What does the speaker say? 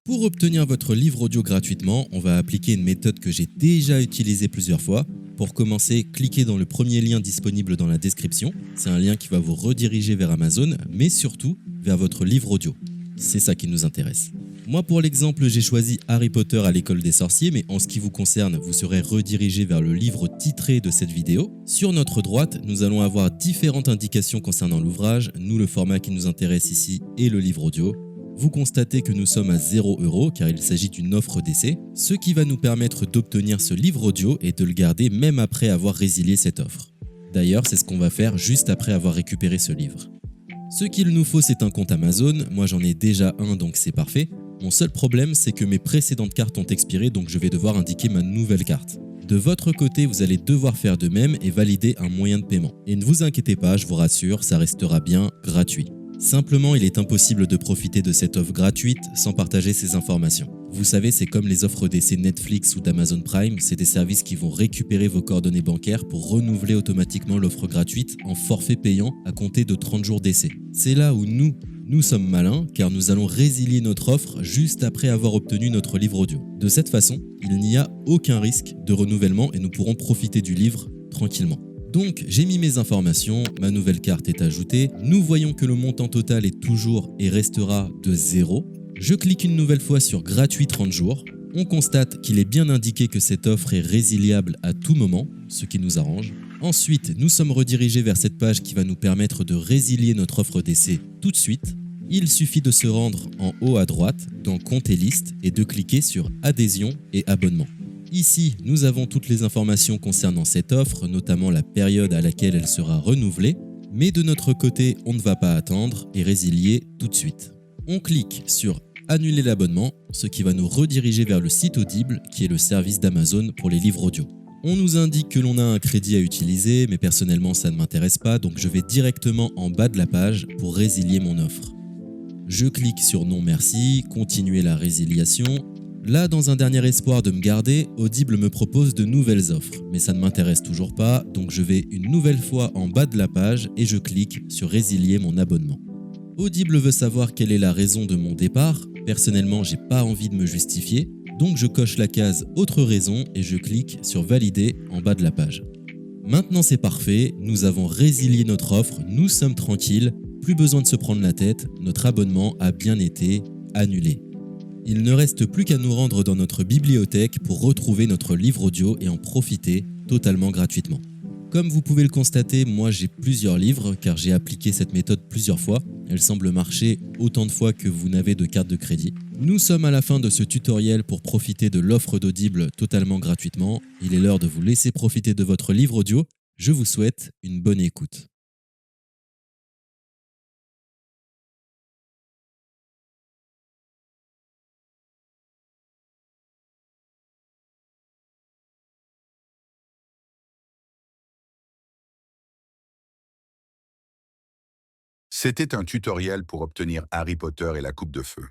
Pour obtenir votre livre audio gratuitement, on va appliquer une méthode que j'ai déjà utilisée plusieurs fois. Pour commencer, cliquez dans le premier lien disponible dans la description. C'est un lien qui va vous rediriger vers Amazon, mais surtout vers votre livre audio. C'est ça qui nous intéresse. Moi, pour l'exemple, j'ai choisi Harry Potter à l'école des sorciers, mais en ce qui vous concerne, vous serez redirigé vers le livre titré de cette vidéo. Sur notre droite, nous allons avoir différentes indications concernant l'ouvrage. Nous, le format qui nous intéresse ici est le livre audio. Vous constatez que nous sommes à 0 € car il s'agit d'une offre d'essai, ce qui va nous permettre d'obtenir ce livre audio et de le garder même après avoir résilié cette offre. D'ailleurs, c'est ce qu'on va faire juste après avoir récupéré ce livre. Ce qu'il nous faut, c'est un compte Amazon. Moi, j'en ai déjà un, donc c'est parfait. Mon seul problème, c'est que mes précédentes cartes ont expiré, donc je vais devoir indiquer ma nouvelle carte. De votre côté, vous allez devoir faire de même et valider un moyen de paiement. Et ne vous inquiétez pas, je vous rassure, ça restera bien gratuit. Simplement, il est impossible de profiter de cette offre gratuite sans partager ces informations. Vous savez, c'est comme les offres d'essai Netflix ou d'Amazon Prime, c'est des services qui vont récupérer vos coordonnées bancaires pour renouveler automatiquement l'offre gratuite en forfait payant à compter de 30 jours d'essai. C'est là où nous sommes malins car nous allons résilier notre offre juste après avoir obtenu notre livre audio. De cette façon, il n'y a aucun risque de renouvellement et nous pourrons profiter du livre tranquillement. Donc j'ai mis mes informations, ma nouvelle carte est ajoutée, nous voyons que le montant total est toujours et restera de 0. Je clique une nouvelle fois sur gratuit 30 jours, on constate qu'il est bien indiqué que cette offre est résiliable à tout moment, ce qui nous arrange. Ensuite, nous sommes redirigés vers cette page qui va nous permettre de résilier notre offre d'essai tout de suite. Il suffit de se rendre en haut à droite dans Compte et liste et de cliquer sur Adhésion et abonnement. Ici, nous avons toutes les informations concernant cette offre, notamment la période à laquelle elle sera renouvelée, mais de notre côté, on ne va pas attendre et résilier tout de suite. On clique sur Annuler l'abonnement, ce qui va nous rediriger vers le site Audible, qui est le service d'Amazon pour les livres audio. On nous indique que l'on a un crédit à utiliser, mais personnellement ça ne m'intéresse pas, donc je vais directement en bas de la page pour résilier mon offre. Je clique sur Non merci, continuer la résiliation. Là, dans un dernier espoir de me garder, Audible me propose de nouvelles offres, mais ça ne m'intéresse toujours pas, donc je vais une nouvelle fois en bas de la page et je clique sur Résilier mon abonnement. Audible veut savoir quelle est la raison de mon départ. Personnellement, j'ai pas envie de me justifier, donc je coche la case Autre raison et je clique sur Valider en bas de la page. Maintenant c'est parfait, nous avons résilié notre offre, nous sommes tranquilles, plus besoin de se prendre la tête, notre abonnement a bien été annulé. Il ne reste plus qu'à nous rendre dans notre bibliothèque pour retrouver notre livre audio et en profiter totalement gratuitement. Comme vous pouvez le constater, moi j'ai plusieurs livres car j'ai appliqué cette méthode plusieurs fois. Elle semble marcher autant de fois que vous n'avez de carte de crédit. Nous sommes à la fin de ce tutoriel pour profiter de l'offre d'Audible totalement gratuitement. Il est l'heure de vous laisser profiter de votre livre audio. Je vous souhaite une bonne écoute. C'était un tutoriel pour obtenir Harry Potter et la Coupe de Feu.